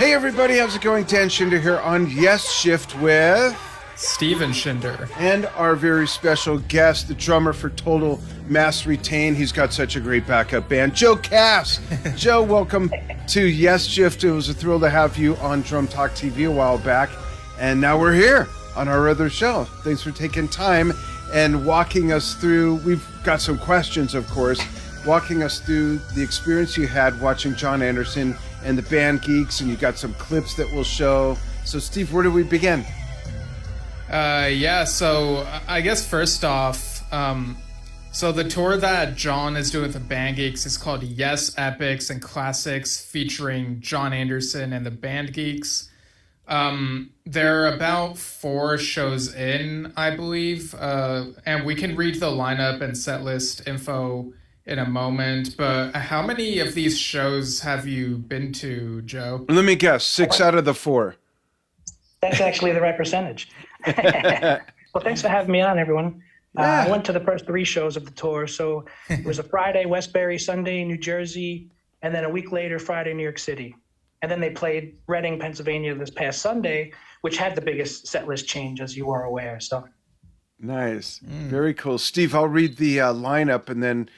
Hey everybody, how's it going? Dan Schinder here on Yes Shift with Steven Schinder. And our very special guest, the drummer for Total Mass Retain. He's got such a great backup band, Joe Cass. Joe, welcome to Yes Shift. It was a thrill to have you on Drum Talk TV a while back, and now we're here on our other show. Thanks for taking time and walking us through. We've got some questions, of course, walking us through the experience you had watching Jon Anderson and the Band Geeks, and you got some clips that we'll show. So, Steve, where do we begin? So I guess first off, so the tour that Jon is doing with the Band Geeks is called Yes Epics and Classics, featuring Jon Anderson and the Band Geeks. They're about 4 shows in, I believe, and we can read the lineup and set list info in a moment, but how many of these shows have you been to, Joe? Let me guess, 6 out of the 4. That's actually the right percentage. Well, thanks for having me on, everyone. I went to the first 3 shows of the tour. So it was a Friday, Westbury, Sunday, New Jersey, and then a week later, Friday, New York City. And then they played Reading, Pennsylvania this past Sunday, which had the biggest set list change, as you are aware. So nice. Very cool. Steve, I'll read the lineup, and then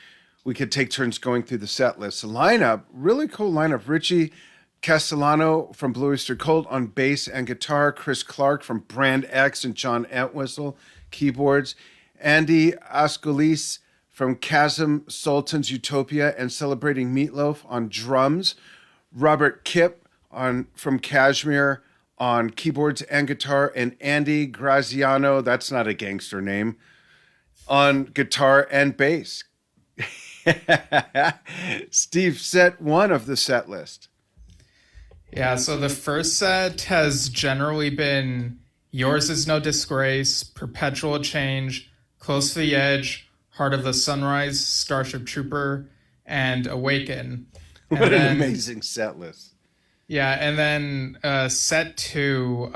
we could take turns going through the set list. The lineup, really cool lineup. Richie Castellano from Blue Oyster Cult on bass and guitar, Chris Clark from Brand X and John Entwistle keyboards, Andy Ascolis from Chasm Sultan's Utopia and Celebrating Meatloaf on drums, Robert Kipp from Kashmir on keyboards and guitar, and Andy Graziano, that's not a gangster name, on guitar and bass. Steve, set 1 of the set list. Yeah, so the first set has generally been Yours Is No Disgrace, Perpetual Change, Close to the Edge, Heart of the Sunrise, Starship Trooper, and Awaken. And what an amazing set list. Yeah, and then set 2,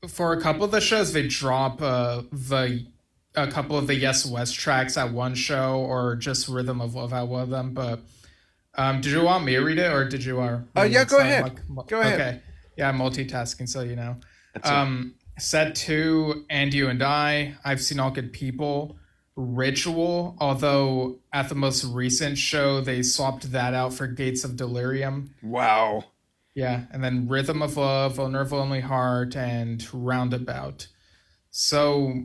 for a couple of the shows, they drop a couple of the Yes West tracks at one show, or just Rhythm of Love at one of them, but did you want me to read it, or did you want? Yeah, go ahead. Go ahead. Okay. Yeah, I'm multitasking, so you know. Set 2, And You and I've Seen All Good People, Ritual, although at the most recent show they swapped that out for Gates of Delirium. Wow. Yeah, and then Rhythm of Love, Vulnerable Only Heart, and Roundabout. So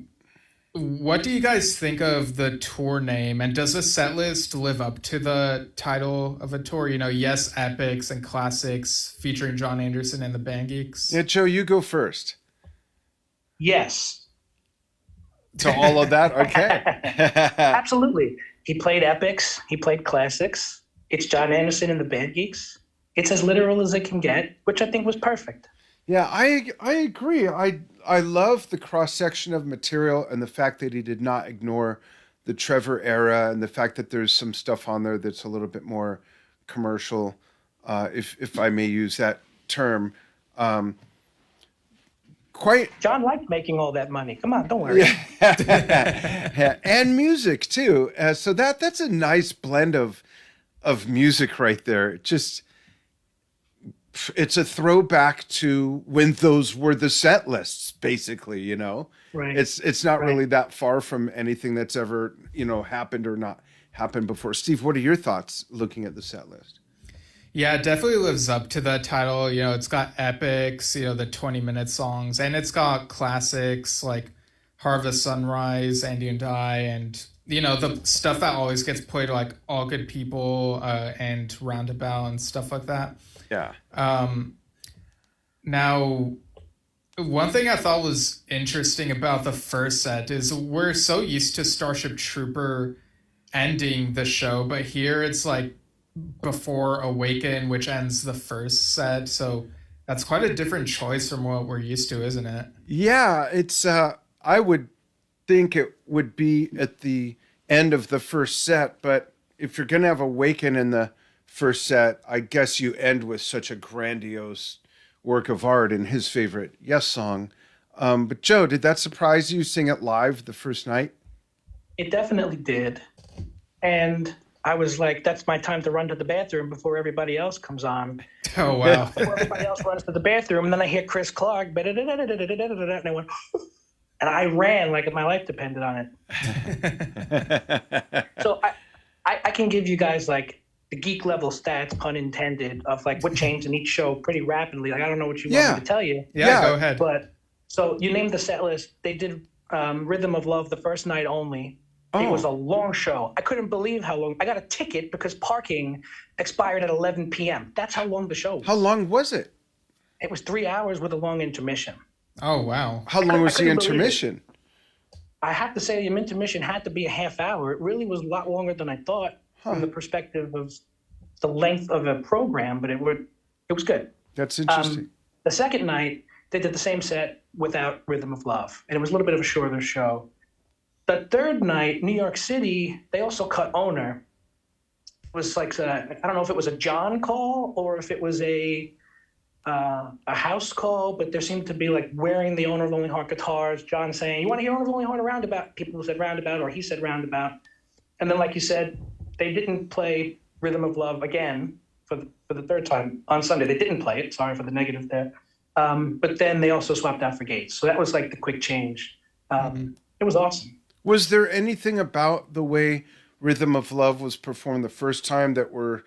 what do you guys think of the tour name, and does the set list live up to the title of a tour? You know, Yes Epics and Classics, featuring Jon Anderson and the Band Geeks. Yeah, Joe, you go first. yes. To all of that? Okay. Absolutely. He played epics. He played classics. It's Jon Anderson and the Band Geeks. It's as literal as it can get, which I think was perfect. Yeah, I agree. I love the cross-section of material and the fact that he did not ignore the Trevor era, and the fact that there's some stuff on there that's a little bit more commercial, if I may use that term. John liked making all that money. Come on, don't worry. Yeah. And music too. So that's a nice blend of music right there. It's a throwback to when those were the set lists, basically, you know. Right. It's not really that far from anything that's ever, happened or not happened before. Steve, what are your thoughts looking at the set list? Yeah, it definitely lives up to the title. You know, it's got epics, the 20-minute songs, and it's got classics like Heart of the Sunrise, And You and and the stuff that always gets played, like All Good People and Roundabout and stuff like that. Yeah. Now, one thing I thought was interesting about the first set is we're so used to Starship Trooper ending the show, but here it's like before Awaken, which ends the first set. So that's quite a different choice from what we're used to, isn't it? Yeah, it's I would think it would be at the end of the first set, but if you're going to have Awaken in the first set, I guess you end with such a grandiose work of art in his favorite Yes song. But Joe, did that surprise you, sing it live the first night? It definitely did. And I was like, that's my time to run to the bathroom before everybody else comes on. Oh, wow. Before everybody else runs to the bathroom, and then I hear Chris Clark, and I went, and I ran like my life depended on it. So I can give you guys like the geek level stats, pun intended, of like what changed in each show pretty rapidly. Like I don't know what you want me to tell you. Yeah, go ahead. But so you named the set list. They did Rhythm of Love the first night only. It was a long show. I couldn't believe how long. I got a ticket because parking expired at 11 p.m. That's how long the show was. How long was it? It was 3 hours with a long intermission. Oh, wow. How long was the intermission? I have to say the intermission had to be a half hour. It really was a lot longer than I thought from the perspective of the length of a program, but it was good. That's interesting. The second night, they did the same set without Rhythm of Love, and it was a little bit of a shorter show. The third night, New York City, they also cut Owner. It was like, I don't know if it was a John call or if it was a house call, but there seemed to be like wearing the Owner of Lonely Heart guitars, John saying, you want to hear Owner of Lonely Heart a roundabout? People said roundabout, or he said roundabout. And then, like you said, they didn't play Rhythm of Love again for the third time on Sunday. They didn't play it. Sorry for the negative there. But then they also swapped out for Gates. So that was like the quick change. It was awesome. Was there anything about the way Rhythm of Love was performed the first time that were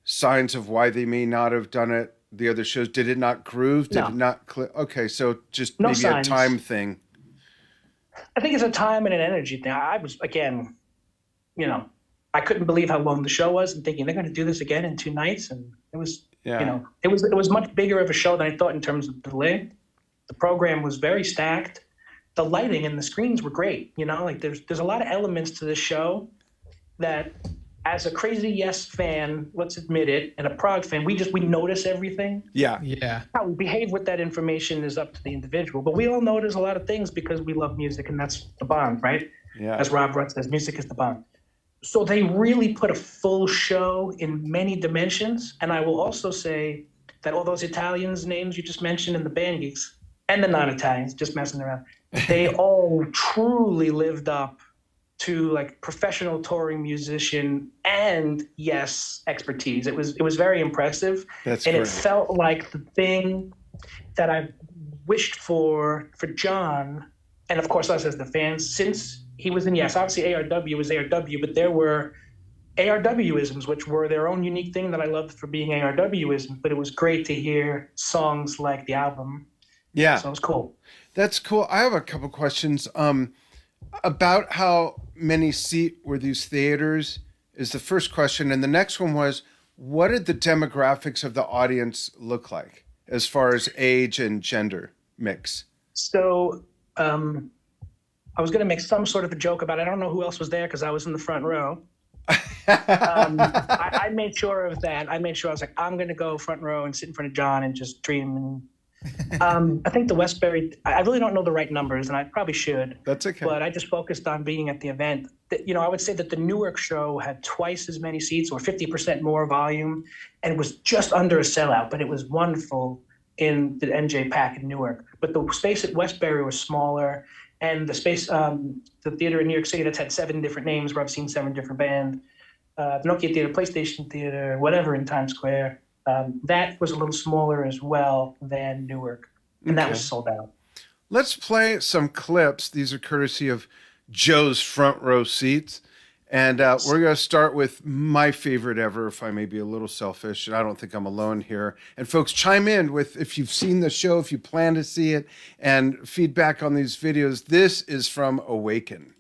signs of why they may not have done it the other shows? Did it not groove? Did it not click? Okay, so just maybe a time thing. I think it's a time and an energy thing. I was, again, I couldn't believe how long the show was and thinking they're going to do this again in 2 nights. And it was, it was much bigger of a show than I thought in terms of delay. The program was very stacked. The lighting and the screens were great. Like there's a lot of elements to this show that, as a crazy Yes fan, let's admit it, and a Prog fan, we notice everything. Yeah. How we behave with that information is up to the individual, but we all notice a lot of things because we love music, and that's the bond, right? Yeah. As Rob Rutt says, music is the bond. So they really put a full show in many dimensions, and I will also say that all those Italians' names you just mentioned in the band geeks, and the non-Italians, just messing around, they all truly lived up to like professional touring musician and expertise. It was very impressive. That's and great. It felt like the thing that I wished for John, and of course us as the fans, since he was in Yes. Obviously ARW was ARW, but there were ARW-isms, which were their own unique thing that I loved for being ARW-isms, but it was great to hear songs like the album. Yeah. So it was cool. That's cool. I have a couple questions. About how many seat were these theaters is the first question. And the next one was, what did the demographics of the audience look like as far as age and gender mix? So I was going to make some sort of a joke about it. I don't know who else was there because I was in the front row. I made sure of that. I was like, I'm going to go front row and sit in front of John and just dream. I think the Westbury, I really don't know the right numbers, and I probably should. That's okay. But I just focused on being at the event. I would say that the Newark show had twice as many seats or 50% more volume, and it was just under a sellout, but it was wonderful in the NJ Pack in Newark. But the space at Westbury was smaller, and the space, the theater in New York City that's had 7 different names where I've seen 7 different bands, the Nokia Theater, PlayStation Theater, whatever in Times Square, that was a little smaller as well than Newark, and that was sold out. Let's play some clips. These are courtesy of Joe's Front Row Seats. And we're going to start with my favorite ever, if I may be a little selfish, and I don't think I'm alone here. And folks, chime in with if you've seen the show, if you plan to see it, and feedback on these videos. This is from Awaken.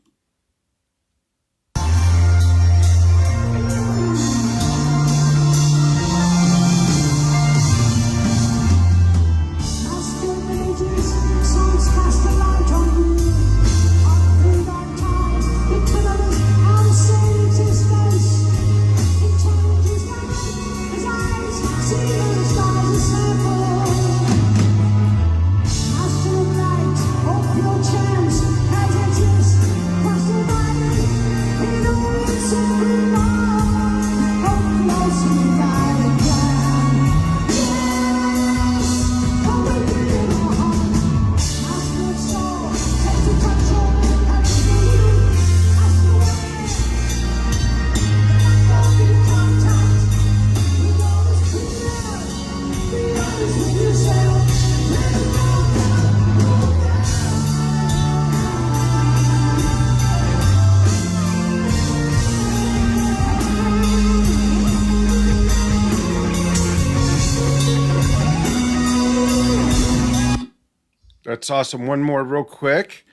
That's awesome. One more real quick.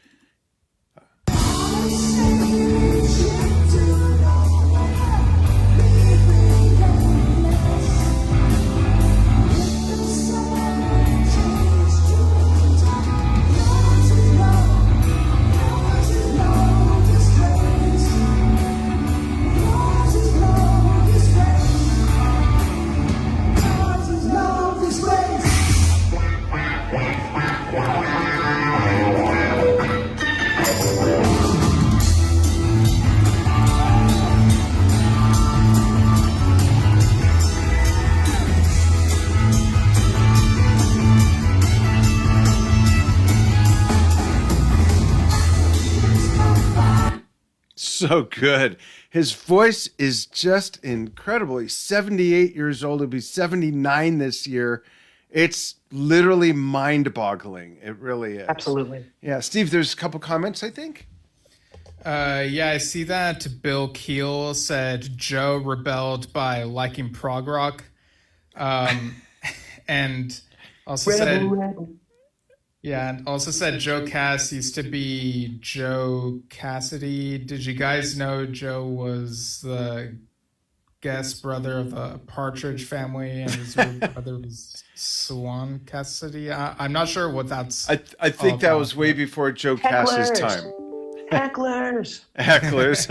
So good. His voice is just incredible. He's 78 years old. He'll be 79 this year. It's literally mind-boggling. It really is. Absolutely. Yeah, Steve, there's a couple comments, I think. Yeah, I see that Bill Keel said Joe rebelled by liking prog rock. And also said Joe Cass used to be Joe Cassidy. Did you guys know Joe was the guest brother of the Partridge Family and his real brother was Swan Cassidy? I'm not sure what that's I think that about. was way before Joe Cass's time. Hecklers. Hecklers.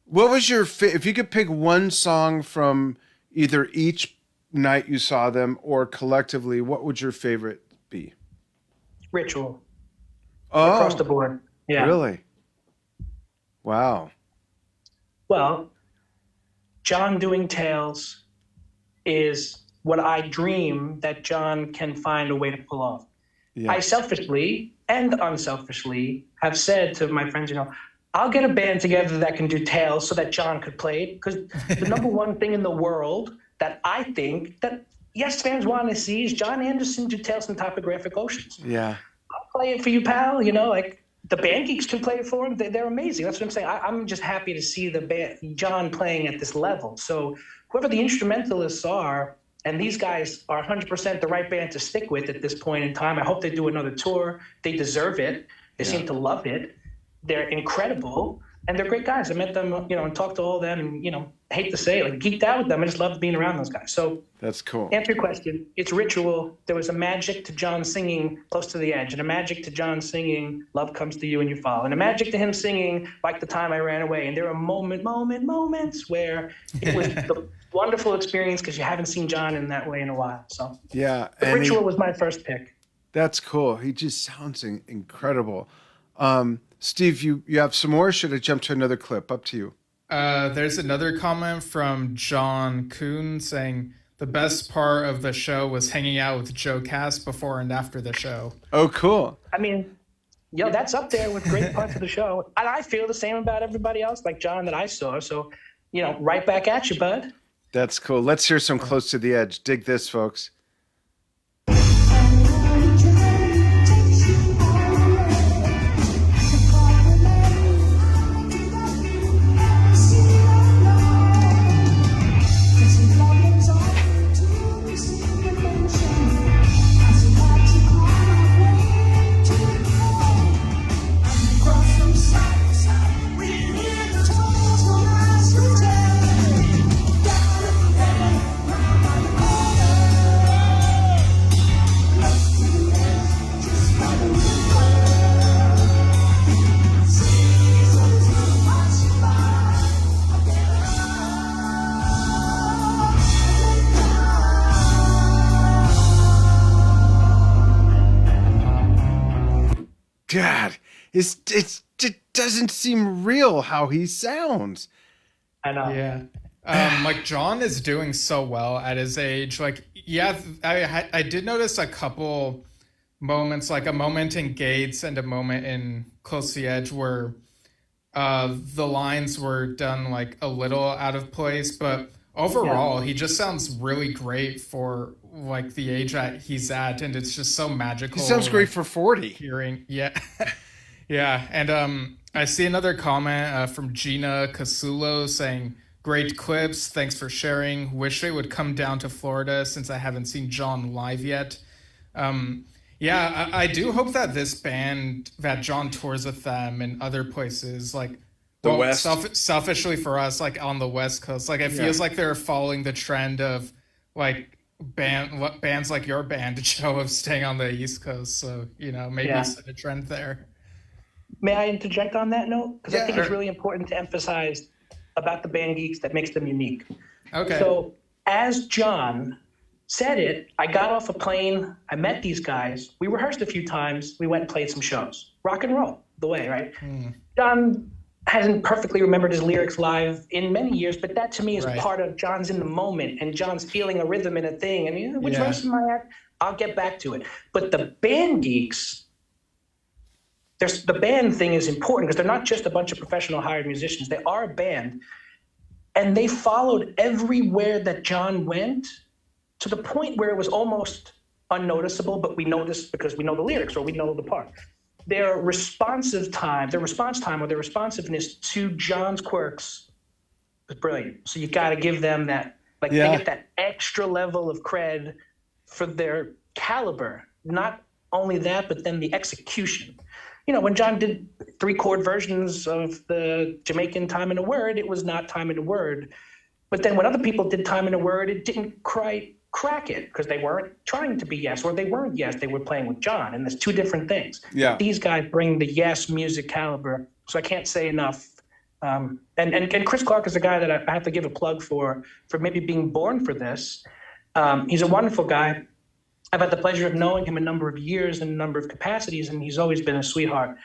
What was your if you could pick one song from either each night you saw them or collectively, what would your favorite be? Ritual. Oh, Across the board. Yeah. really? Wow. Well, John doing Tales is what I dream that John can find a way to pull off. Yeah. I selfishly and unselfishly have said to my friends, I'll get a band together that can do Tales so that John could play it. Because the number one thing in the world that I think that Yes fans want to see is John Anderson do Tales from Topographic Oceans. Yeah. I'll play it for you, pal. Like the Band Geeks can play it for him. They're amazing. That's what I'm saying. I'm just happy to see the band, John playing at this level. So whoever the instrumentalists are, and these guys are 100% the right band to stick with at this point in time. I hope they do another tour. They deserve it. They seem to love it. They're incredible, and they're great guys. I met them, and talked to all of them, and I hate to say it, like geeked out with them. I just loved being around those guys. So that's cool. Answer your question. It's Ritual. There was a magic to John singing Close to the Edge, and a magic to John singing Love Comes to You and You Fall, and a magic to him singing Like the Time I Ran Away. And there are moments where it was the wonderful experience because you haven't seen John in that way in a while. So yeah, Ritual was my first pick. That's cool. He just sounds incredible. Steve, you have some more? Or should I jump to another clip? Up to you. There's another comment from John Kuhn saying the best part of the show was hanging out with Joe Cass before and after the show. Oh, cool. I mean, that's up there with great parts of the show. And I feel the same about everybody else, like John, that I saw. So, right back at you, bud. That's cool. Let's hear some Close to the Edge. Dig this, folks. God, it doesn't seem real how he sounds. I know. Yeah. Like John is doing so well at his age. Like, yeah, I did notice a couple moments, like a moment in Gates and a moment in Close to the Edge where the lines were done like a little out of place, but overall he just sounds really great for like the age that he's at, and it's just so magical. He sounds great for 40. Hearing, yeah. Yeah, and I see another comment from Gina Casulo saying, great clips, thanks for sharing. Wish they would come down to Florida since I haven't seen John live yet. Yeah, I do hope that this band that John tours with them in other places, like The West. Selfishly for us, like on the West Coast, like it feels like they're following the trend of like bands like your band, Joe, of staying on the East Coast. So maybe set a trend there. May I interject on that note? Because I think it's really important to emphasize about the Band Geeks that makes them unique. Okay. So as John said it, I got off a plane, I met these guys, we rehearsed a few times, we went and played some shows. Rock and roll, the way, right? John hasn't perfectly remembered his lyrics live in many years, but that to me is part of John's in the moment and John's feeling a rhythm in a thing. And which verse am I at? I'll get back to it. But the Band Geeks, the band thing is important because they're not just a bunch of professional hired musicians. They are a band. And they followed everywhere that John went to the point where it was almost unnoticeable, but we noticed because we know the lyrics or we know the part. Their response time or their responsiveness to John's quirks was brilliant. So you got to give them that, they get that extra level of cred for their caliber. Not only that, but then the execution. When John did 3-chord versions of the Jamaican Time in a Word, it was not Time in a Word. But then when other people did Time in a Word, it didn't quite crack it because they weren't trying to be Yes, or they weren't Yes, they were playing with John. And there's two different things. Yeah. These guys bring the Yes music caliber. So I can't say enough. And Chris Clark is a guy that I have to give a plug for maybe being born for this. He's a wonderful guy. I've had the pleasure of knowing him a number of years in a number of capacities, and he's always been a sweetheart.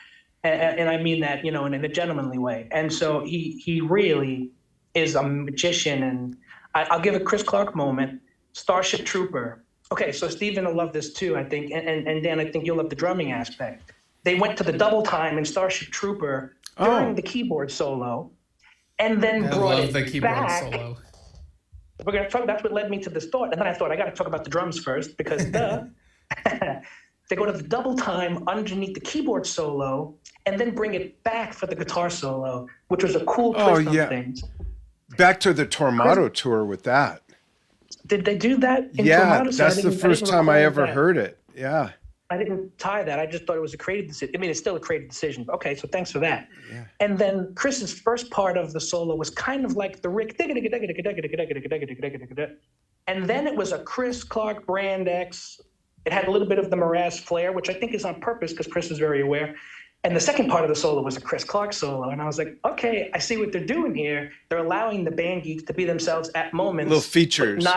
And I mean that, in a gentlemanly way. And so he really is a magician. And I'll give a Chris Clark moment. Starship Trooper. Okay, so Stephen will love this too, I think. And Dan, I think you'll love the drumming aspect. They went to the double time in Starship Trooper during the keyboard solo, and then brought it the keyboard back. Solo. We're gonna talk. That's what led me to this thought, and then I thought I got to talk about the drums first because they go to the double time underneath the keyboard solo, and then bring it back for the guitar solo, which was a cool twist on things. Back to the Tormato tour with that. Did they do that in Tormato? That's the first time I ever heard it. Yeah. I didn't tie that. I just thought it was a creative decision. I mean, it's still a creative decision. Okay, so thanks for that. Yeah. And then Chris's first part of the solo was kind of like the Rick, and then it was a Chris Clark Brand X. It had a little bit of the Mraz flair, which I think is on purpose because Chris is very aware. And the second part of the solo was a Chris Clark solo. And I was like, okay, I see what they're doing here. They're allowing the Band Geeks to be themselves at moments. Little features.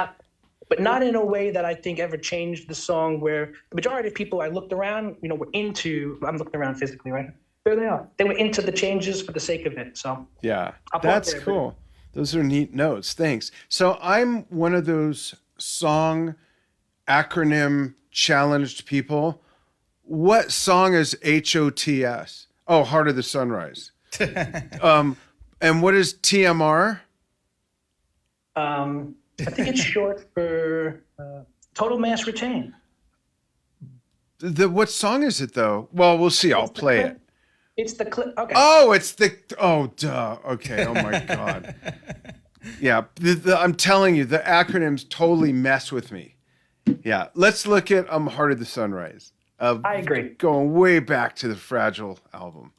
But not in a way that I think ever changed the song, where the majority of people I looked around, were into, I'm looking around physically, right? There they are. They were into the changes for the sake of it. So yeah, that's cool. Those are neat notes. Thanks. So I'm one of those song acronym challenged people. What song is HOTS? Oh, Heart of the Sunrise. And what is TMR? I think it's short for Total Mass Retain. What song is it though? Well, we'll see. I'll play it. It's the clip. Okay. Oh, it's the. Oh, duh. Okay. Oh my God. Yeah, I'm telling you, the acronyms totally mess with me. Yeah, let's look at Heart of the Sunrise. I agree. Going way back to the Fragile album.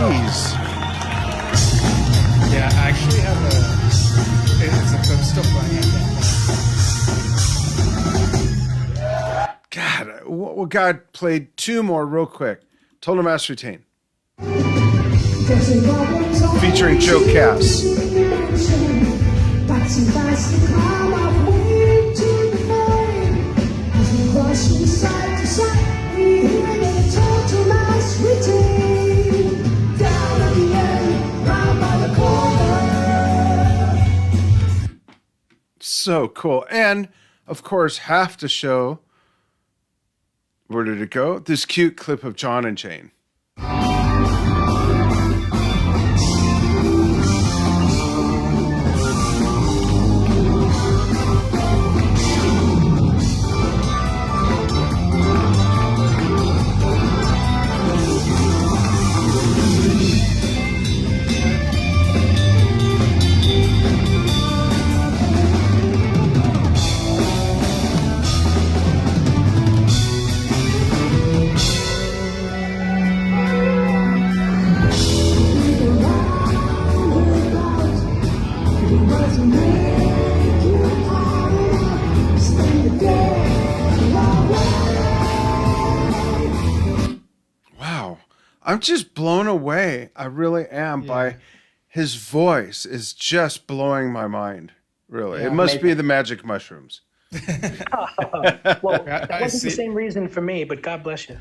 Jeez. Yeah, I actually have it's a clip still playing. God, well, God played two more real quick. Total Master Retain. Featuring Joe Cass. So cool. And, of course, have to show, where did it go? This cute clip of John and Jane. Wow. I'm just blown away. I really am by his voice is just blowing my mind. Really. Yeah, it must be the magic mushrooms. Well, that I wasn't the see. same reason for me, but God bless you.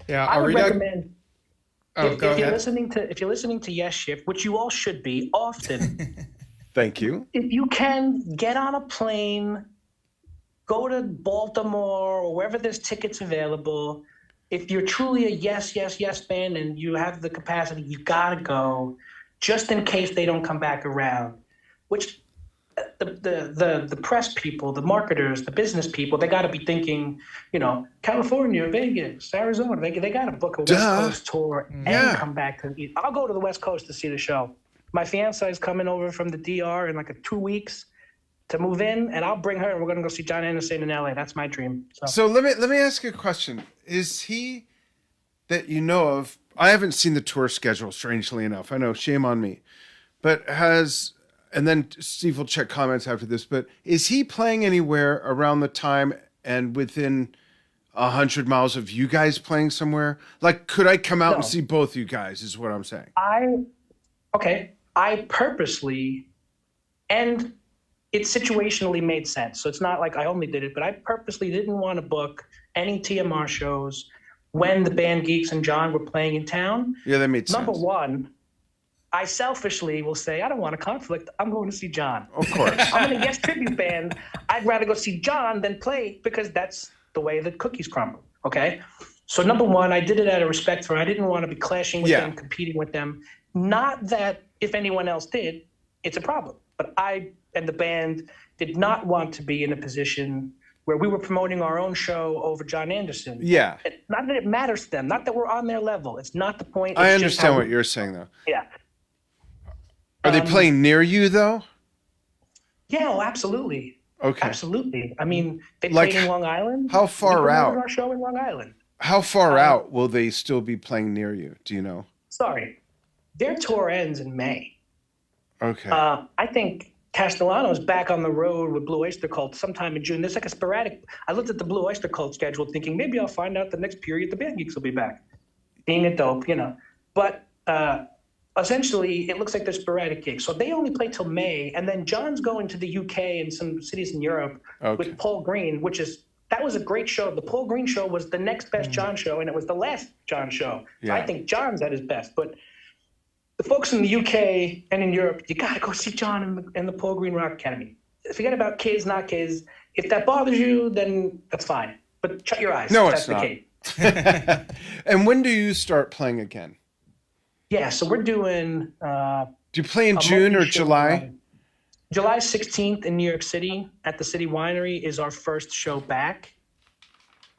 Yeah, I would Arita. recommend Oh, go if you're ahead. listening to Yes Shift, which you all should be often, Thank you. if you can get on a plane, go to Baltimore or wherever there's tickets available. If you're truly a yes fan and you have the capacity, you gotta go, just in case they don't come back around. Which the press people, the marketers, the business people, they got to be thinking, California, Vegas, Arizona. They got to book a West Coast tour and come back to. I'll go to the West Coast to see the show. My fiance is coming over from the DR in like 2 weeks to move in, and I'll bring her, and we're gonna go see John Anderson in LA. That's my dream. So let me ask you a question. Is he that you know of? I haven't seen the tour schedule, strangely enough. I know, shame on me. But and then Steve will check comments after this, but is he playing anywhere around the time and within 100 miles of you guys playing somewhere? Like, could I come out and see both you guys is what I'm saying. I purposely, and it situationally made sense. So it's not like I only did it, but I purposely didn't want to book any TMR shows when the band Geeks and John were playing in town. Yeah, that made sense. Number one, I selfishly will say, I don't want a conflict. I'm going to see John. Of course. I'm in a Yes tribute band. I'd rather go see John than play because that's the way the cookies crumble. Okay. So number one, I did it out of respect for, I didn't want to be clashing with them, competing with them. Not that if anyone else did, it's a problem. But I and the band did not want to be in a position where we were promoting our own show over John Anderson. Yeah. Not that it matters to them. Not that we're on their level. It's not the point. I understand what you're saying, though. Yeah. Are they playing near you, though? Yeah, oh, absolutely. Okay. Absolutely. I mean, they played in Long Island. How far out? Our show in Long Island. How far out will they still be playing near you? Do you know? Sorry. Their tour ends in May. Okay. I think Castellano's back on the road with Blue Oyster Cult sometime in June. There's like a sporadic. I looked at the Blue Oyster Cult schedule thinking maybe I'll find out the next period the Band Geeks will be back. Being a dope, But essentially, it looks like they're sporadic gigs. So they only play till May. And then John's going to the UK and some cities in Europe with Paul Green, that was a great show. The Paul Green show was the next best John show, and it was the last John show. So I think John's at his best. But the folks in the UK and in Europe, you got to go see John in the Paul Green Rock Academy. Forget about kids, not kids. If that bothers you, then that's fine. But shut your eyes. No, that's it's not. The case. And when do you start playing again? Yeah, so we're doing... do you play in June or July? July 16th in New York City at the City Winery is our first show back.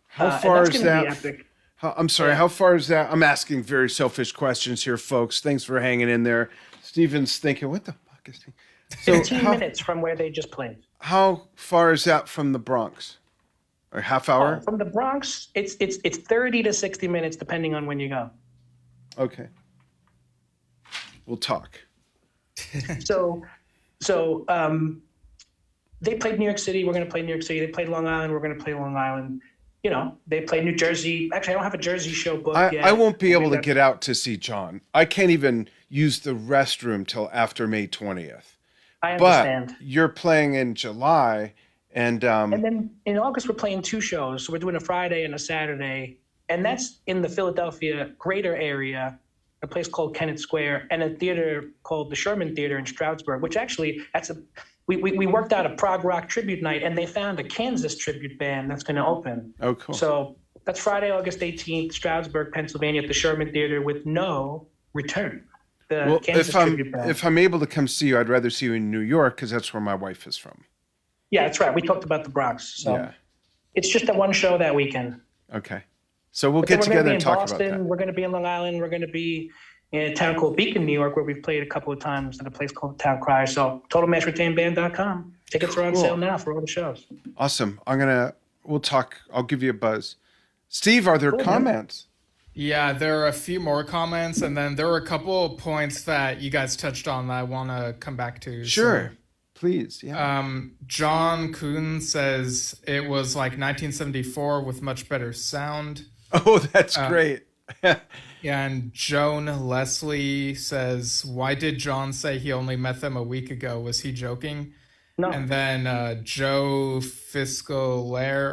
How far is be that? epic. I'm sorry, how far is that? I'm asking very selfish questions here, folks. Thanks for hanging in there. Steven's thinking, what the fuck is he? 15 minutes from where they just played. How far is that from the Bronx? Or half hour? From the Bronx, it's 30 to 60 minutes depending on when you go. Okay. We'll talk. So they played New York City. We're going to play New York City. They played Long Island. We're going to play Long Island. They played New Jersey. Actually, I don't have a Jersey show booked yet. I won't be able to get out to see John. I can't even use the restroom till after May 20th. I understand. But you're playing in July, and then in August we're playing 2 shows. So we're doing a Friday and a Saturday, and that's in the Philadelphia greater area, a place called Kennett Square, and a theater called the Sherman Theater in Stroudsburg, which actually we worked out a prog rock tribute night, and they found a Kansas tribute band that's going to open. Oh, cool. So that's Friday, August 18th, Stroudsburg, Pennsylvania, at the Sherman Theater with no return. If I'm able to come see you, I'd rather see you in New York because that's where my wife is from. Yeah, that's right. We talked about the Bronx. So It's just a one show that weekend. Okay. So we'll get together and talk about that. We're going to be in Long Island. We're going to be in a town called Beacon, New York, where we've played a couple of times at a place called Town Crier. So TotalMashRetainBand.com. Tickets are on sale now for all the shows. Awesome. We'll talk. I'll give you a buzz. Steve, are there comments? Yeah, there are a few more comments, and then there were a couple of points that you guys touched on that I want to come back to. Sure. Please. Yeah. John Kuhn says it was like 1974 with much better sound. Oh, that's great. Yeah, and Joan Leslie says, why did John say he only met them a week ago? Was he joking? No. And then Joe Fiscalari,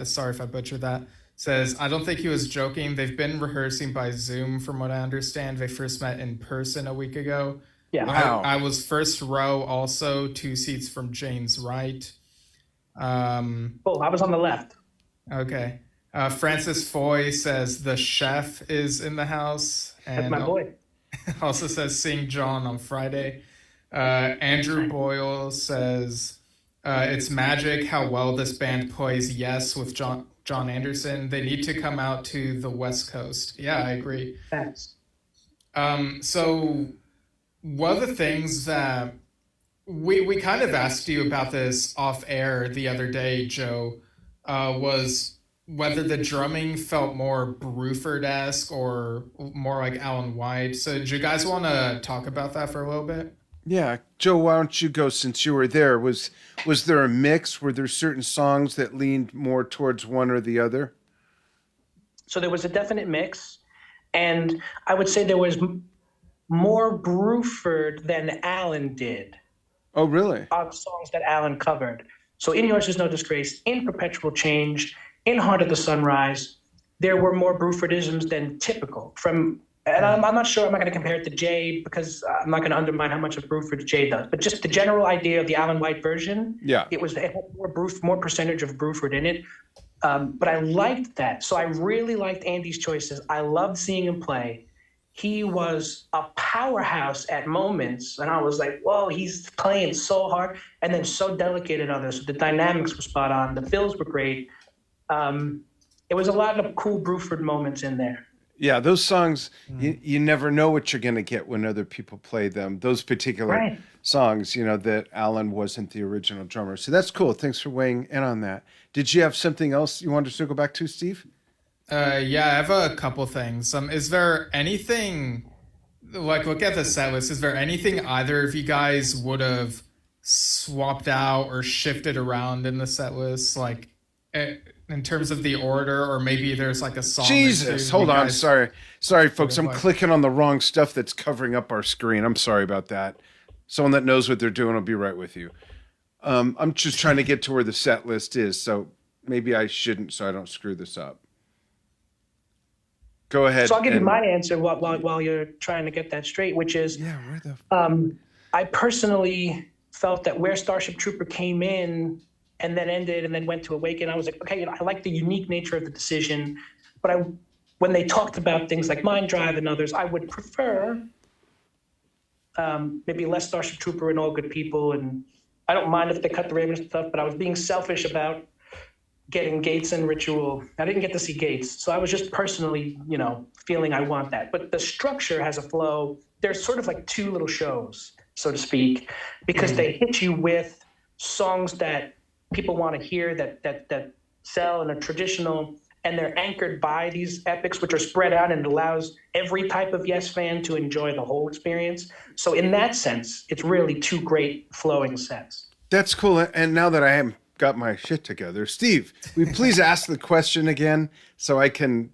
sorry if I butchered that, says, I don't think he was joking. They've been rehearsing by Zoom, from what I understand. They first met in person a week ago. Yeah. Wow. I was first row also, 2 seats from Jane's right. I was on the left. Okay. Francis Foy says the chef is in the house. And That's my boy. Also says seeing John on Friday. Andrew Boyle says it's magic how well this band plays Yes with John Anderson. They need to come out to the West Coast. Yeah, I agree. Thanks. So one of the things that we kind of asked you about this off air the other day, Joe, was whether the drumming felt more Bruford-esque or more like Alan White. So do you guys want to talk about that for a little bit? Yeah. Joe, why don't you go since you were there? Was there a mix? Were there certain songs that leaned more towards one or the other? So there was a definite mix. And I would say there was more Bruford than Alan did. Oh, really? On songs that Alan covered. So in Yours Is No Disgrace, in Perpetual Change, in Heart of the Sunrise, there were more Brufordisms than typical. And I'm not sure, I'm not going to compare it to Jay because I'm not going to undermine how much of Bruford Jay does. But just the general idea of the Alan White version, it had more percentage of Bruford in it. But I liked that. So I really liked Andy's choices. I loved seeing him play. He was a powerhouse at moments, and I was like, whoa, he's playing so hard and then so delicate at others. So the dynamics were spot on. The fills were great. It was a lot of cool Bruford moments in there. Yeah, those songs, you never know what you're going to get when other people play them. Those particular songs, that Alan wasn't the original drummer. So that's cool. Thanks for weighing in on that. Did you have something else you wanted to go back to, Steve? Yeah, I have a couple things. Is there anything, look at the set list, is there anything either of you guys would have swapped out or shifted around in the set list? In terms of the order, or maybe there's like a song. Jesus, hold on. Sorry, folks. I'm clicking on the wrong stuff that's covering up our screen. I'm sorry about that. Someone that knows what they're doing will be right with you. I'm just trying to get to where the set list is, so maybe I shouldn't, so I don't screw this up. Go ahead. So I'll give you my answer while you're trying to get that straight, which is, I personally felt that where Starship Trooper came in and then ended and then went to Awaken, I was like, okay, I like the unique nature of the decision, but when they talked about things like Mind Drive and others, I would prefer maybe less Starship Trooper and All Good People, and I don't mind if they cut the Raven stuff, but I was being selfish about getting Gates and Ritual. I didn't get to see Gates, so I was just personally, feeling I want that. But the structure has a flow. There's sort of like 2 little shows, so to speak, because they hit you with songs that people want to hear that sell and are traditional, and they're anchored by these epics, which are spread out, and it allows every type of Yes fan to enjoy the whole experience. So in that sense, it's really two great flowing sets. That's cool. And now that I have got my shit together, Steve, will you please ask the question again so I can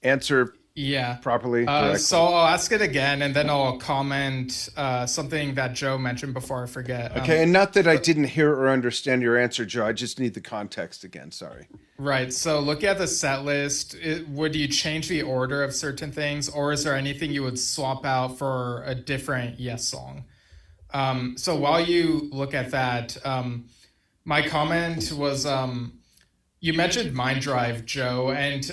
answer properly? So I'll ask it again, and then I'll comment something that Joe mentioned before I forget. Okay, and not that I didn't hear or understand your answer, Joe. I just need the context again. Sorry. Right. So looking at the set list, would you change the order of certain things, or is there anything you would swap out for a different Yes song? So while you look at that, my comment was you mentioned Mind Drive, Joe, and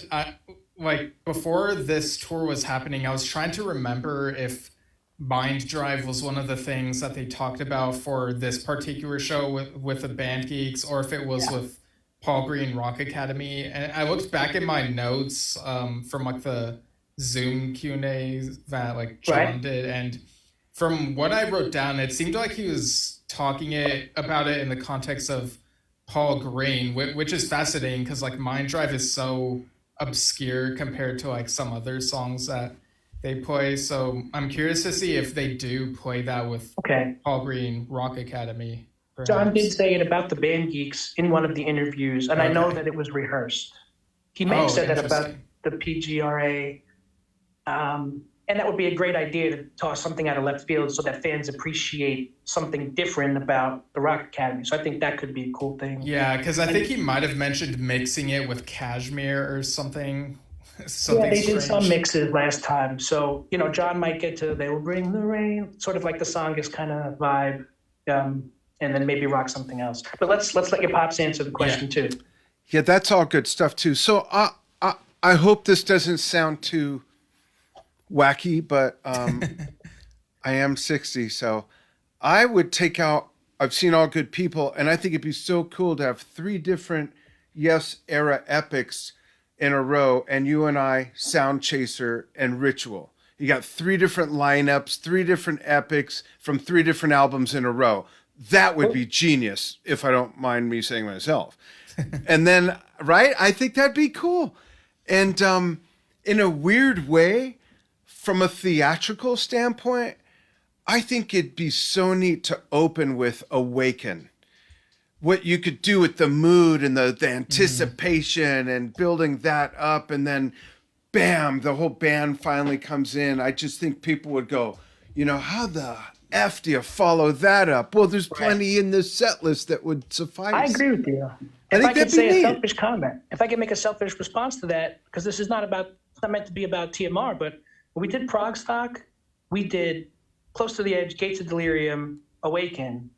like before this tour was happening, I was trying to remember if Mind Drive was one of the things that they talked about for this particular show with the Band Geeks, or if it was with Paul Green Rock Academy. And I looked back at my notes from like the Zoom Q&A that like John did, and from what I wrote down, it seemed like he was talking about it in the context of Paul Green, which is fascinating because like Mind Drive is so obscure compared to like some other songs that they play. So I'm curious to see if they do play that with Paul Green Rock Academy. Perhaps. John did say it about the Band Geeks in one of the interviews, and I know that it was rehearsed. He may have said that about the PGRA. And that would be a great idea to toss something out of left field so that fans appreciate something different about the Rock Academy. So I think that could be a cool thing. Yeah, because I think he might have mentioned mixing it with Kashmir or something. Yeah, they did some mixes last time. So, you know, John might get to They Will Bring the Rain, sort of like the Songus kind of vibe, and then maybe rock something else. But let's let your pops answer the question too. Yeah, that's all good stuff too. So I hope this doesn't sound too wacky, but I am 60, so I would take out I've Seen All Good People, and I think it'd be so cool to have 3 different Yes era epics in a row, and You and I, Sound Chaser, and Ritual. You got 3 different lineups, 3 different epics from 3 different albums in a row. That would be genius, if I don't mind me saying myself. And then, right? I think that'd be cool. And in a weird way, from a theatrical standpoint, I think it'd be so neat to open with Awaken. What you could do with the mood and the anticipation and building that up, and then bam, the whole band finally comes in. I just think people would go, you know, how the F do you follow that up? Well, there's plenty in this set list that would suffice. I agree with you. If I could say a selfish comment, if I could make a selfish response to that, because this is not meant to be about TMR, but when we did Prog Stock, we did Close to the Edge, Gates of Delirium, Awaken.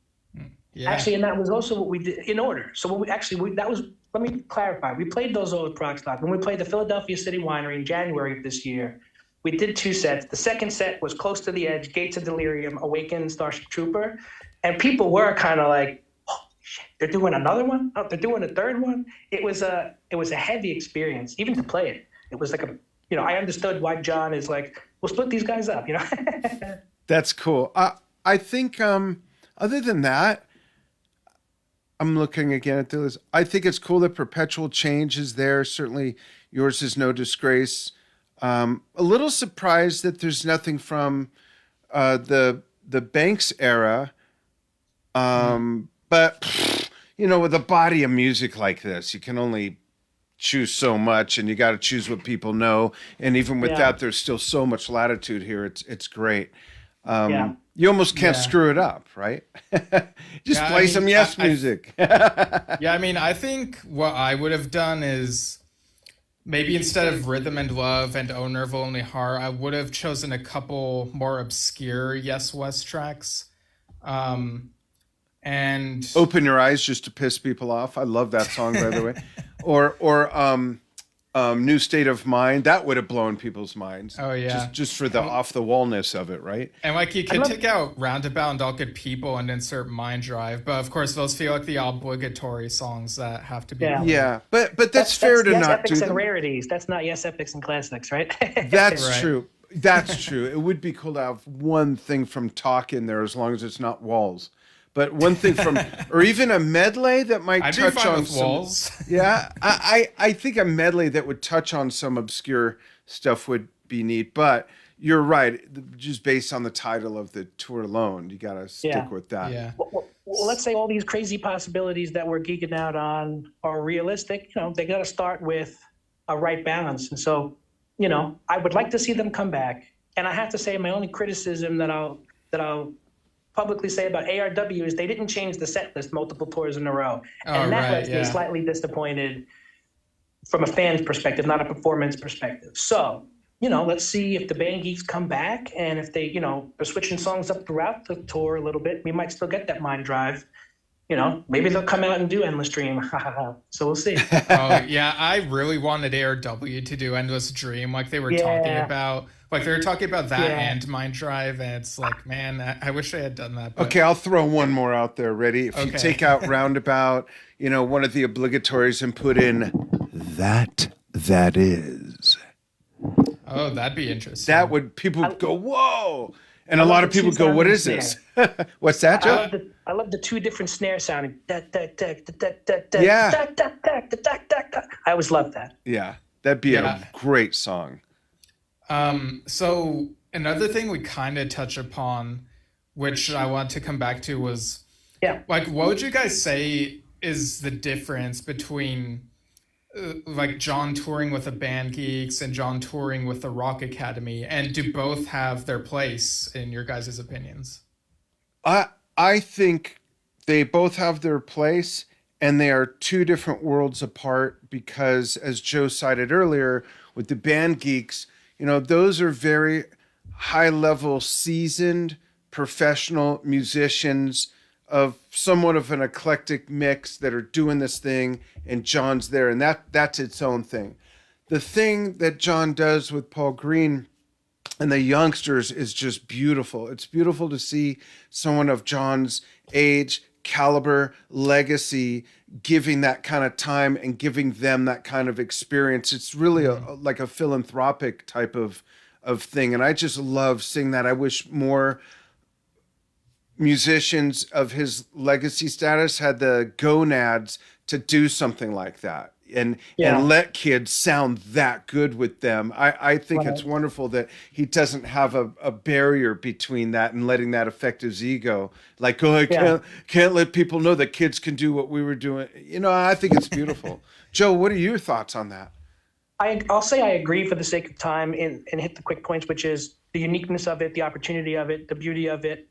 Yeah. Actually, and that was also what we did in order. So when let me clarify. We played those all at Prog Stock. When we played the Philadelphia City Winery in January of this year, we did 2 sets. The second set was Close to the Edge, Gates of Delirium, Awaken, Starship Trooper. And people were kind of like, oh, shit, they're doing another one? Oh, they're doing a third one? It was a heavy experience, even to play it. It was like I understood why John is like, we'll split these guys up, you know? That's cool. I think other than that, I'm looking again at the list. I think it's cool that Perpetual Change is there. Certainly Yours Is No Disgrace. A little surprised that there's nothing from the Banks era. But, you know, with a body of music like this, you can only choose so much, and you got to choose what people know. And even with that, there's still so much latitude here. It's great. You almost can't screw it up, right? Just play some Yes music. I mean, I think what I would have done is maybe instead of Rhythm and Love and Oh Nerve Only Heart, I would have chosen a couple more obscure Yes West tracks. And Open Your Eyes just to piss people off. I love that song, by the way. Or New State of Mind. That would have blown people's minds. Oh yeah, just for the off the wallness of it, right? And like you could take out Roundabout and All Good People and insert Mind Drive, but of course those feel like the obligatory songs that have to be. Yeah, but that's fair to yes not epics do and rarities. That's not Yes Epics and Classics, right? That's true. That's true. It would be cool to have one thing from Talk in there, as long as it's not Walls. But one thing or even a medley that might I'd be touch fine on with some, Walls. yeah, I think a medley that would touch on some obscure stuff would be neat. But you're right, just based on the title of the tour alone, you got to stick Yeah. with that. Yeah. Well, let's say all these crazy possibilities that we're geeking out on are realistic. They got to start with a right balance. And so, I would like to see them come back. And I have to say, my only criticism that I'll publicly say about ARW is they didn't change the set list multiple tours in a row, and that left me slightly disappointed from a fan's perspective, not a performance perspective. So, let's see if the Band Geeks come back, and if they, are switching songs up throughout the tour a little bit, we might still get that Mind Drive. Maybe they'll come out and do Endless Dream. So we'll see. Oh yeah, I really wanted ARW to do Endless Dream, like they were talking about. Like they were talking about that and Mind Drive, and it's like, man, I wish I had done that. But... Okay, I'll throw one more out there. Ready? If you take out Roundabout, one of the obligatories, and put in That Is. Oh, that'd be interesting. That would, people would go, whoa. And a lot of people go, what is this? What's that, Joe? I love the two different snare sounding. I always love that. Yeah, that'd be a great song. So another thing we kind of touch upon, which I want to come back to, was like, what would you guys say is the difference between like John touring with the Band Geeks and John touring with the Rock Academy, and do both have their place in your guys' opinions? I think they both have their place, and they are two different worlds apart, because as Joe cited earlier with the Band Geeks, those are very high level, seasoned, professional musicians of somewhat of an eclectic mix that are doing this thing, and John's there, and that's its own thing. The thing that John does with Paul Green and the youngsters is just beautiful. It's beautiful to see someone of John's age, caliber, legacy, giving that kind of time and giving them that kind of experience. It's really like a philanthropic type of thing, and I just love seeing that. I wish more musicians of his legacy status had the gonads to do something like that and let kids sound that good with them. I think it's wonderful that he doesn't have a barrier between that and letting that affect his ego. Like, I can't let people know that kids can do what we were doing. I think it's beautiful. Joe, what are your thoughts on that? I'll say I agree for the sake of time and hit the quick points, which is the uniqueness of it, the opportunity of it, the beauty of it.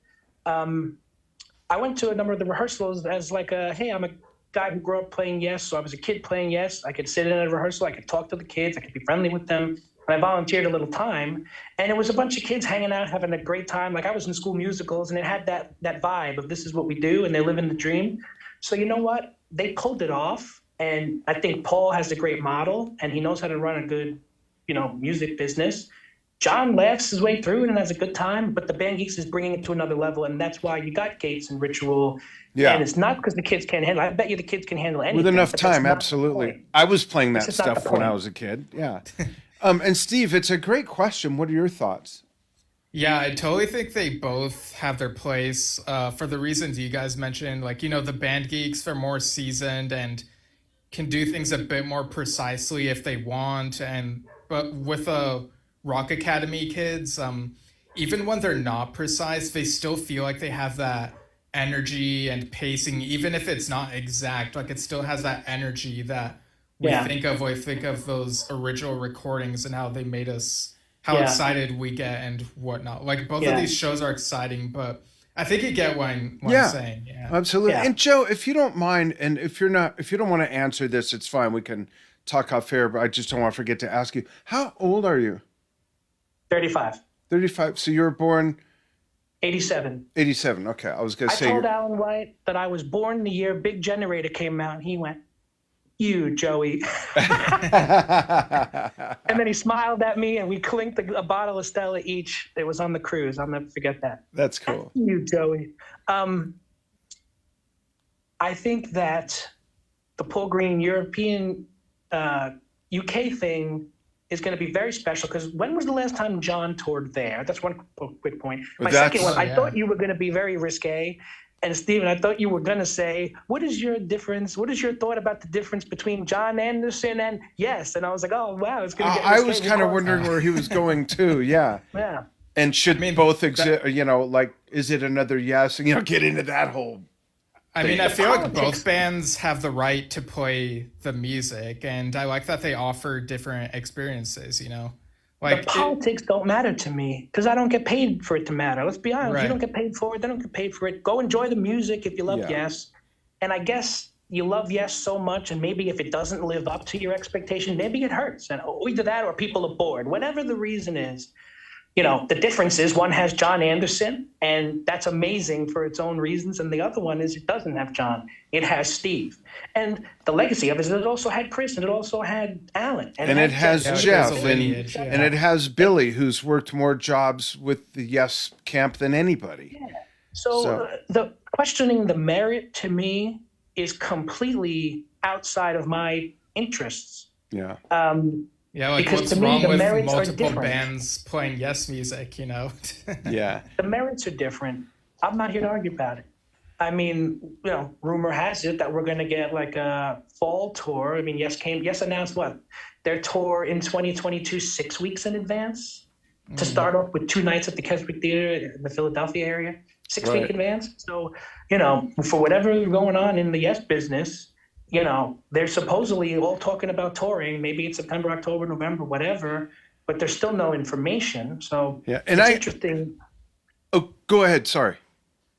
I went to a number of the rehearsals as like hey, I'm a guy who grew up playing Yes, so I was a kid playing Yes. I could sit in a rehearsal, I could talk to the kids, I could be friendly with them. And I volunteered a little time, and it was a bunch of kids hanging out, having a great time. Like I was in school musicals, and it had that vibe of this is what we do, and they live in the dream. So you know what? They pulled it off, and I think Paul has a great model, and he knows how to run a good, music business. John laughs his way through it and has a good time, but the Band Geeks is bringing it to another level, and that's why you got Gates and Ritual. Yeah. And it's not because the kids can't handle it. I bet you the kids can handle anything. With enough time, absolutely. I was playing that stuff when I was a kid. Yeah. And Steve, it's a great question. What are your thoughts? Yeah, I totally think they both have their place for the reasons you guys mentioned. Like, the Band Geeks are more seasoned and can do things a bit more precisely if they want. But with a Rock Academy kids, even when they're not precise, they still feel like they have that energy and pacing, even if it's not exact. Like it still has that energy that we think of when we think of those original recordings and how they made us, how excited we get and whatnot. Like both of these shows are exciting, but I think you get what I'm saying. Yeah, absolutely. And Joe, if you don't mind, and if you don't want to answer this, it's fine. We can talk off air, but I just don't want to forget to ask you, how old are you? 35. 35. So you were born 87. 87. Okay. I was going to say. I told Alan White that I was born the year Big Generator came out, and he went, "You, Joey." And then he smiled at me, and we clinked a bottle of Stella each. It was on the cruise. I'll never forget that. That's cool. You, Joey. I think that the Paul Green European UK thing is going to be very special, because when was the last time John toured there? That's one quick point. My second one, I thought you were going to be very risque And Steven, I thought you were going to say, what is your thought about the difference between John Anderson and Yes? And I was like, oh, wow, it's going to get I was kind of wondering where he was going too. Yeah. Yeah. And should both exist, like, is it another Yes? And, get into that whole I mean, I feel like both bands have the right to play the music, and I like that they offer different experiences, Like the politics don't matter to me because I don't get paid for it to matter. Let's be honest. Right. You don't get paid for it. They don't get paid for it. Go enjoy the music if you love Yes. And I guess you love Yes so much, and maybe if it doesn't live up to your expectation, maybe it hurts. And either that or people are bored. Whatever the reason is, the difference is one has John Anderson, and that's amazing for its own reasons. And the other one is it doesn't have John. It has Steve. And the legacy of it is it also had Chris, and it also had Alan. And it has Jeff, and it has Billy, who's worked more jobs with the Yes camp than anybody. Yeah. So the questioning the merit to me is completely outside of my interests. Yeah. Like what's wrong with multiple bands playing Yes music, Yeah. The merits are different. I'm not here to argue about it. I mean, rumor has it that we're going to get like a fall tour. I mean, Yes announced their tour in 2022 6 weeks in advance to start off with 2 nights at the Keswick Theater in the Philadelphia area, 6 week advance. So, for whatever going on in the Yes business, they're supposedly all talking about touring. Maybe it's September, October, November, whatever, but there's still no information. So yeah, and it's interesting. Oh, go ahead. Sorry.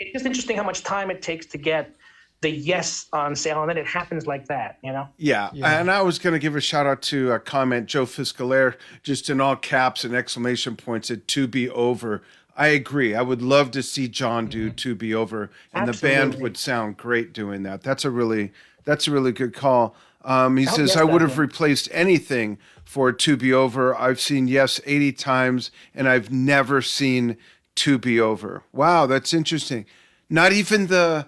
It's just interesting how much time it takes to get the Yes on sale, and then it happens like that, Yeah. And I was going to give a shout out to a comment, Joe Fiscalaire, just in all caps and exclamation points, said "to be over." I agree. I would love to see John do "to be over," and Absolutely. The band would sound great doing that. That's a really good call. He says, I would have replaced anything for "to be over." I've seen Yes 80 times, and I've never seen "to be over." Wow, that's interesting. Not even the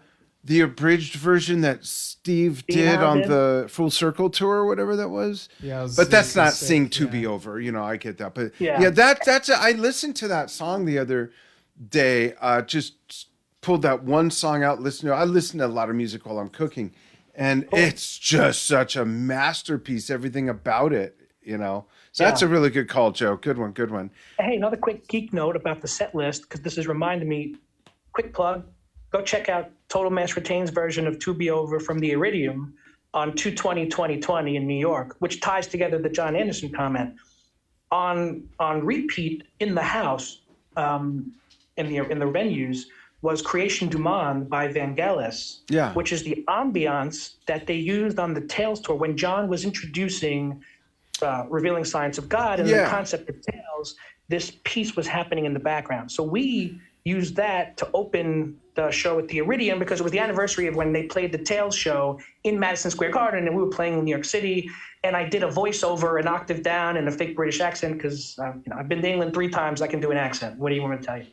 abridged version that Steve did on the Full Circle tour or whatever that was. Yeah, but that's not "Sing to Be Over." I get that. But that's I listened to that song the other day. Just pulled that one song out. I listen to a lot of music while I'm cooking. And it's just such a masterpiece, everything about it, So that's a really good call, Joe. Good one. Hey, another quick geek note about the set list, because this has reminded me, quick plug, go check out Total Mass Retain's version of "To Be Over" from the Iridium on 2/20/2020 in New York, which ties together the John Anderson comment. On repeat in the house, in the venues, was Creation du Monde by Vangelis, which is the ambiance that they used on the Tales tour when John was introducing Revealing Science of God and the concept of Tales. This piece was happening in the background. So we used that to open the show at the Iridium because it was the anniversary of when they played the Tales show in Madison Square Garden, and we were playing in New York City. And I did a voiceover an octave down in a fake British accent because I've been to England 3 times. I can do an accent. What do you want me to tell you?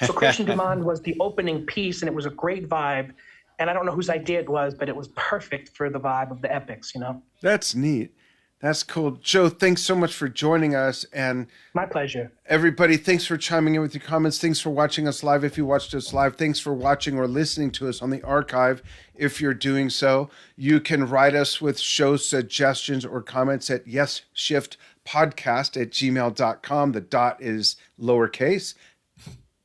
So Creation du Monde was the opening piece, and it was a great vibe. And I don't know whose idea it was, but it was perfect for the vibe of the epics, That's neat. That's cool. Joe, thanks so much for joining us. And my pleasure. Everybody, thanks for chiming in with your comments. Thanks for watching us live if you watched us live. Thanks for watching or listening to us on the archive if you're doing so. You can write us with show suggestions or comments at yesshiftpodcast@gmail.com. The dot is lowercase.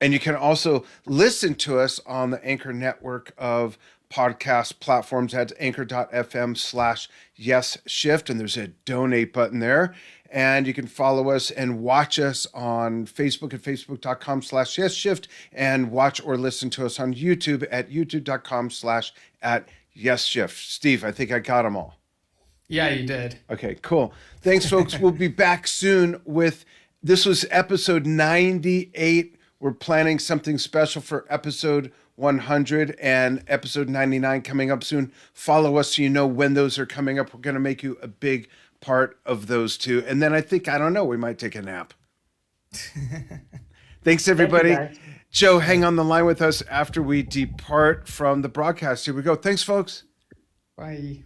And you can also listen to us on the Anchor network of podcast platforms at anchor.fm/yesshift. And there's a donate button there. And you can follow us and watch us on Facebook at facebook.com/yesshift, and watch or listen to us on YouTube at youtube.com/@yesshift. Steve, I think I got them all. Yeah, you did. Okay, cool. Thanks, folks. We'll be back soon this was episode 98. We're planning something special for episode 100 and episode 99 coming up soon. Follow us so you know when those are coming up. We're going to make you a big part of those two. And then we might take a nap. Thanks, everybody. Thank you, Joe, hang on the line with us after we depart from the broadcast. Here we go. Thanks, folks. Bye.